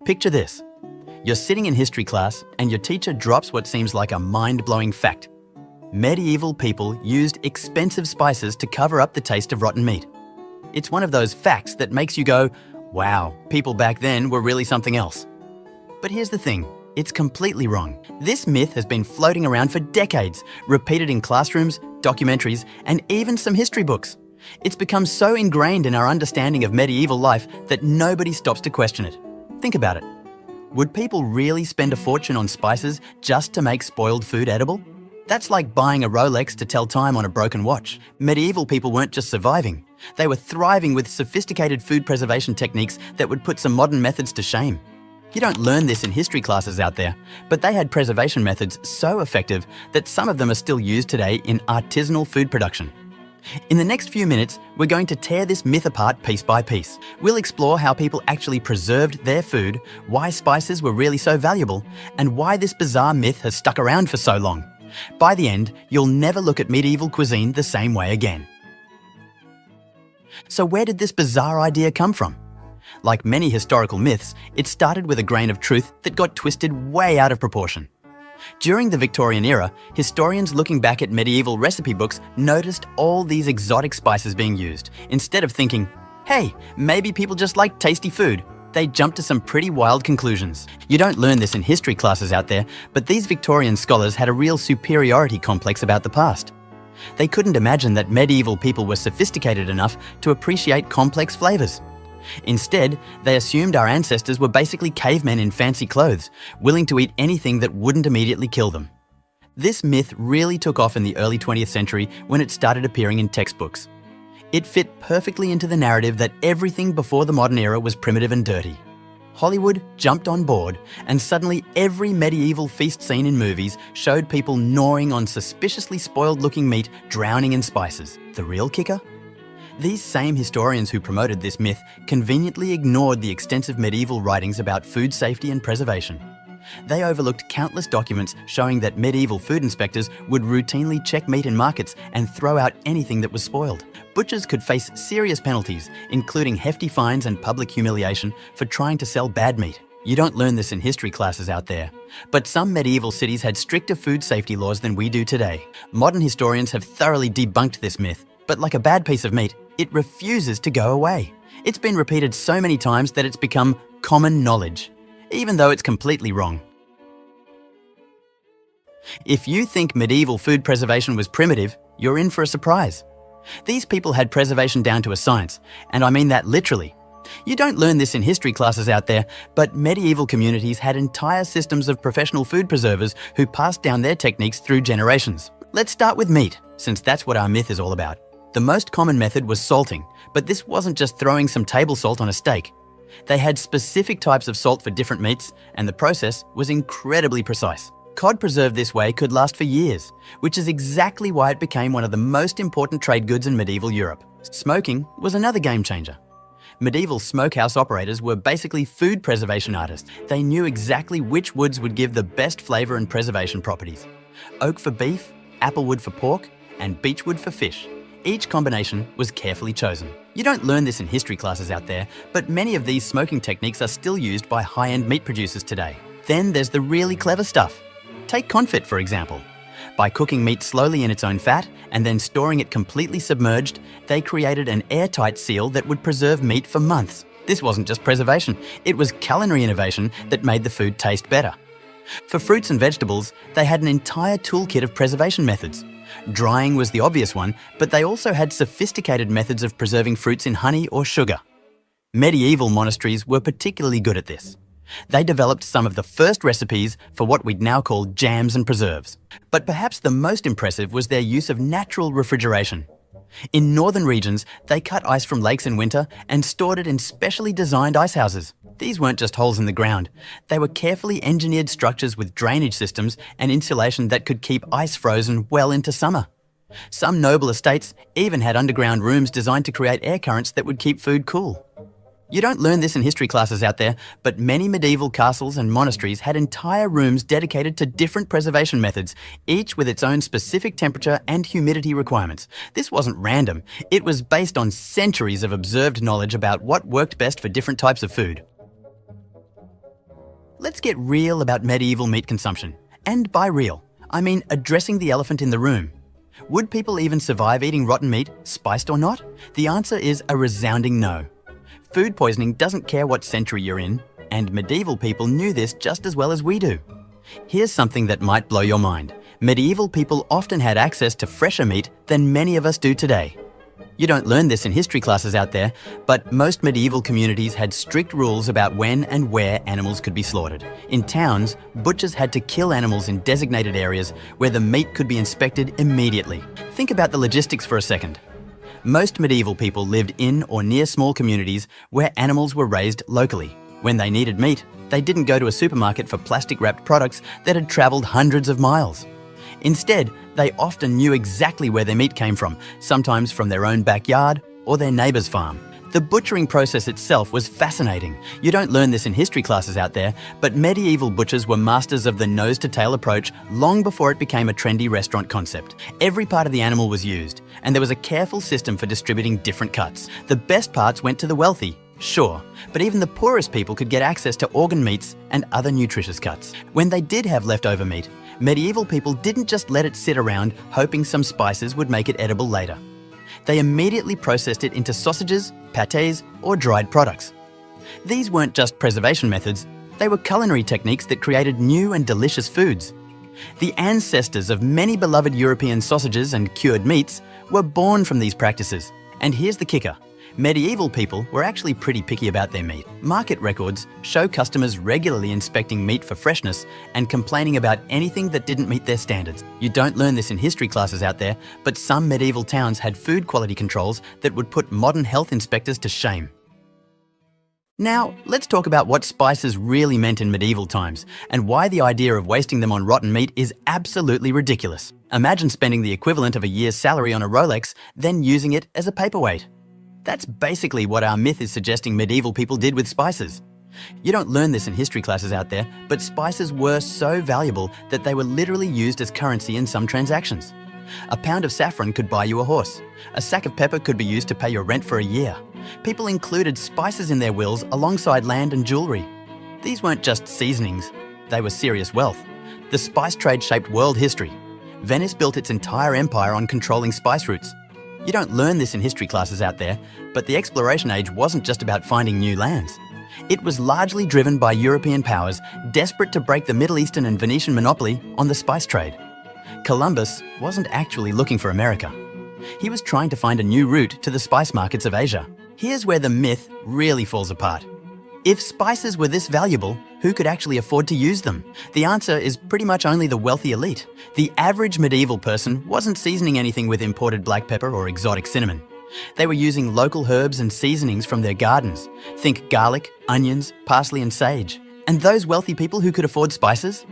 Picture this. You're sitting in history class and your teacher drops what seems like a mind-blowing fact. Medieval people used expensive spices to cover up the taste of rotten meat. It's one of those facts that makes you go, wow, people back then were really something else. But here's the thing, it's completely wrong. This myth has been floating around for decades, repeated in classrooms, documentaries, and even some history books. It's become so ingrained in our understanding of medieval life that nobody stops to question it. Think about it. Would people really spend a fortune on spices just to make spoiled food edible? That's like buying a Rolex to tell time on a broken watch. Medieval people weren't just surviving. They were thriving with sophisticated food preservation techniques that would put some modern methods to shame. You don't learn this in history classes out there, but they had preservation methods so effective that some of them are still used today in artisanal food production. In the next few minutes, we're going to tear this myth apart piece by piece. We'll explore how people actually preserved their food, why spices were really so valuable, and why this bizarre myth has stuck around for so long. By the end, you'll never look at medieval cuisine the same way again. So where did this bizarre idea come from? Like many historical myths, it started with a grain of truth that got twisted way out of proportion. During the Victorian era, historians looking back at medieval recipe books noticed all these exotic spices being used. Instead of thinking, hey, maybe people just like tasty food, they jumped to some pretty wild conclusions. You don't learn this in history classes out there, but these Victorian scholars had a real superiority complex about the past. They couldn't imagine that medieval people were sophisticated enough to appreciate complex flavors. Instead, they assumed our ancestors were basically cavemen in fancy clothes, willing to eat anything that wouldn't immediately kill them. This myth really took off in the early 20th century when it started appearing in textbooks. It fit perfectly into the narrative that everything before the modern era was primitive and dirty. Hollywood jumped on board, and suddenly every medieval feast scene in movies showed people gnawing on suspiciously spoiled-looking meat drowning in spices. The real kicker? These same historians who promoted this myth conveniently ignored the extensive medieval writings about food safety and preservation. They overlooked countless documents showing that medieval food inspectors would routinely check meat in markets and throw out anything that was spoiled. Butchers could face serious penalties, including hefty fines and public humiliation for trying to sell bad meat. You don't learn this in history classes out there, but some medieval cities had stricter food safety laws than we do today. Modern historians have thoroughly debunked this myth, but like a bad piece of meat, it refuses to go away. It's been repeated so many times that it's become common knowledge, even though it's completely wrong. If you think medieval food preservation was primitive, you're in for a surprise. These people had preservation down to a science, and I mean that literally. You don't learn this in history classes out there, but medieval communities had entire systems of professional food preservers who passed down their techniques through generations. Let's start with meat, since that's what our myth is all about. The most common method was salting, but this wasn't just throwing some table salt on a steak. They had specific types of salt for different meats, and the process was incredibly precise. Cod preserved this way could last for years, which is exactly why it became one of the most important trade goods in medieval Europe. Smoking was another game changer. Medieval smokehouse operators were basically food preservation artists. They knew exactly which woods would give the best flavor and preservation properties. Oak for beef, applewood for pork, and beechwood for fish. Each combination was carefully chosen. You don't learn this in history classes out there, but many of these smoking techniques are still used by high-end meat producers today. Then there's the really clever stuff. Take confit, for example. By cooking meat slowly in its own fat and then storing it completely submerged, they created an airtight seal that would preserve meat for months. This wasn't just preservation, it was culinary innovation that made the food taste better. For fruits and vegetables, they had an entire toolkit of preservation methods. Drying was the obvious one, but they also had sophisticated methods of preserving fruits in honey or sugar. Medieval monasteries were particularly good at this. They developed some of the first recipes for what we'd now call jams and preserves. But perhaps the most impressive was their use of natural refrigeration. In northern regions, they cut ice from lakes in winter and stored it in specially designed ice houses. These weren't just holes in the ground. They were carefully engineered structures with drainage systems and insulation that could keep ice frozen well into summer. Some noble estates even had underground rooms designed to create air currents that would keep food cool. You don't learn this in history classes out there, but many medieval castles and monasteries had entire rooms dedicated to different preservation methods, each with its own specific temperature and humidity requirements. This wasn't random. It was based on centuries of observed knowledge about what worked best for different types of food. Let's get real about medieval meat consumption. And by real, I mean addressing the elephant in the room. Would people even survive eating rotten meat, spiced or not? The answer is a resounding no. Food poisoning doesn't care what century you're in, and medieval people knew this just as well as we do. Here's something that might blow your mind. Medieval people often had access to fresher meat than many of us do today. You don't learn this in history classes out there, but most medieval communities had strict rules about when and where animals could be slaughtered. In towns, butchers had to kill animals in designated areas where the meat could be inspected immediately. Think about the logistics for a second. Most medieval people lived in or near small communities where animals were raised locally. When they needed meat, they didn't go to a supermarket for plastic-wrapped products that had travelled hundreds of miles. Instead, they often knew exactly where their meat came from, sometimes from their own backyard or their neighbour's farm. The butchering process itself was fascinating. You don't learn this in history classes out there, but medieval butchers were masters of the nose-to-tail approach long before it became a trendy restaurant concept. Every part of the animal was used, and there was a careful system for distributing different cuts. The best parts went to the wealthy, sure, but even the poorest people could get access to organ meats and other nutritious cuts. When they did have leftover meat, medieval people didn't just let it sit around hoping some spices would make it edible later. They immediately processed it into sausages, pâtés, or dried products. These weren't just preservation methods, they were culinary techniques that created new and delicious foods. The ancestors of many beloved European sausages and cured meats were born from these practices. And here's the kicker. Medieval people were actually pretty picky about their meat. Market records show customers regularly inspecting meat for freshness and complaining about anything that didn't meet their standards. You don't learn this in history classes out there, but some medieval towns had food quality controls that would put modern health inspectors to shame. Now, let's talk about what spices really meant in medieval times and why the idea of wasting them on rotten meat is absolutely ridiculous. Imagine spending the equivalent of a year's salary on a Rolex, then using it as a paperweight. That's basically what our myth is suggesting medieval people did with spices. You don't learn this in history classes out there, but spices were so valuable that they were literally used as currency in some transactions. A pound of saffron could buy you a horse. A sack of pepper could be used to pay your rent for a year. People included spices in their wills alongside land and jewellery. These weren't just seasonings, they were serious wealth. The spice trade shaped world history. Venice built its entire empire on controlling spice routes. You don't learn this in history classes out there, but the exploration age wasn't just about finding new lands. It was largely driven by European powers desperate to break the Middle Eastern and Venetian monopoly on the spice trade. Columbus wasn't actually looking for America. He was trying to find a new route to the spice markets of Asia. Here's where the myth really falls apart. If spices were this valuable, who could actually afford to use them? The answer is pretty much only the wealthy elite. The average medieval person wasn't seasoning anything with imported black pepper or exotic cinnamon. They were using local herbs and seasonings from their gardens. Think garlic, onions, parsley and sage. And those wealthy people who could afford spices?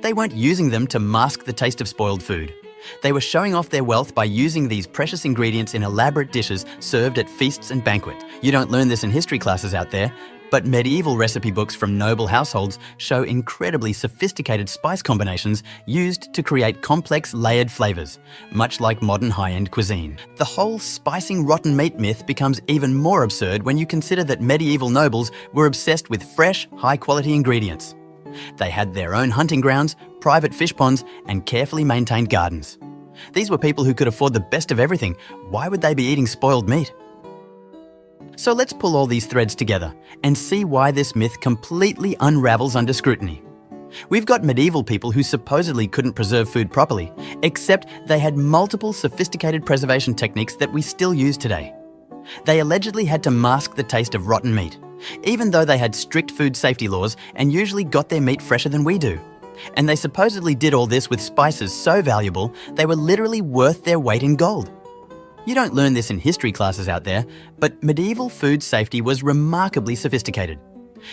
They weren't using them to mask the taste of spoiled food. They were showing off their wealth by using these precious ingredients in elaborate dishes served at feasts and banquets. You don't learn this in history classes out there, but medieval recipe books from noble households show incredibly sophisticated spice combinations used to create complex layered flavours, much like modern high-end cuisine. The whole spicing rotten meat myth becomes even more absurd when you consider that medieval nobles were obsessed with fresh, high-quality ingredients. They had their own hunting grounds, private fish ponds, and carefully maintained gardens. These were people who could afford the best of everything. Why would they be eating spoiled meat? So let's pull all these threads together and see why this myth completely unravels under scrutiny. We've got medieval people who supposedly couldn't preserve food properly, except they had multiple sophisticated preservation techniques that we still use today. They allegedly had to mask the taste of rotten meat, even though they had strict food safety laws and usually got their meat fresher than we do. And they supposedly did all this with spices so valuable they were literally worth their weight in gold. You don't learn this in history classes out there, but medieval food safety was remarkably sophisticated.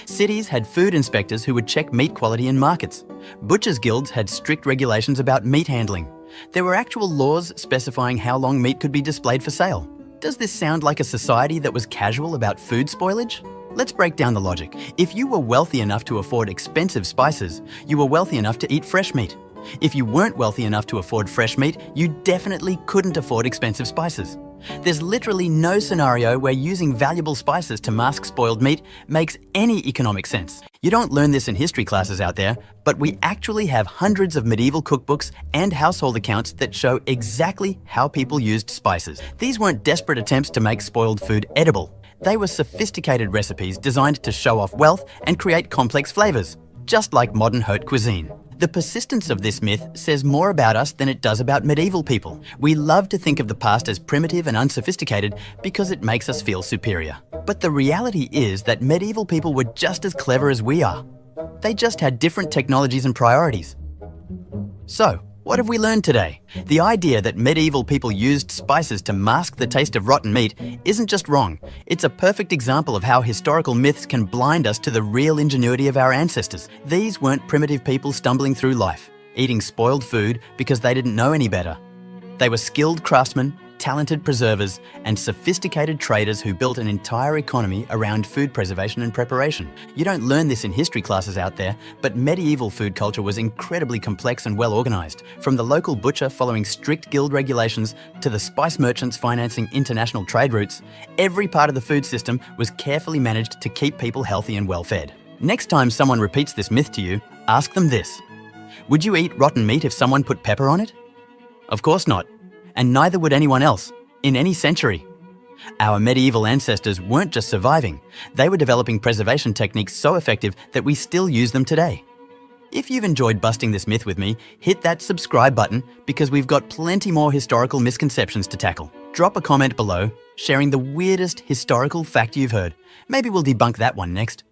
Cities had food inspectors who would check meat quality in markets. Butchers' guilds had strict regulations about meat handling. There were actual laws specifying how long meat could be displayed for sale. Does this sound like a society that was casual about food spoilage? Let's break down the logic. If you were wealthy enough to afford expensive spices, you were wealthy enough to eat fresh meat. If you weren't wealthy enough to afford fresh meat, you definitely couldn't afford expensive spices. There's literally no scenario where using valuable spices to mask spoiled meat makes any economic sense. You don't learn this in history classes out there, but we actually have hundreds of medieval cookbooks and household accounts that show exactly how people used spices. These weren't desperate attempts to make spoiled food edible. They were sophisticated recipes designed to show off wealth and create complex flavors, just like modern haute cuisine. The persistence of this myth says more about us than it does about medieval people. We love to think of the past as primitive and unsophisticated because it makes us feel superior. But the reality is that medieval people were just as clever as we are. They just had different technologies and priorities. So, what have we learned today? The idea that medieval people used spices to mask the taste of rotten meat isn't just wrong. It's a perfect example of how historical myths can blind us to the real ingenuity of our ancestors. These weren't primitive people stumbling through life, eating spoiled food because they didn't know any better. They were skilled craftsmen, talented preservers, and sophisticated traders who built an entire economy around food preservation and preparation. You don't learn this in history classes out there, but medieval food culture was incredibly complex and well organized. From the local butcher following strict guild regulations to the spice merchants financing international trade routes, every part of the food system was carefully managed to keep people healthy and well fed. Next time someone repeats this myth to you, ask them this: would you eat rotten meat if someone put pepper on it? Of course not. And neither would anyone else, in any century. Our medieval ancestors weren't just surviving, they were developing preservation techniques so effective that we still use them today. If you've enjoyed busting this myth with me, hit that subscribe button because we've got plenty more historical misconceptions to tackle. Drop a comment below, sharing the weirdest historical fact you've heard. Maybe we'll debunk that one next.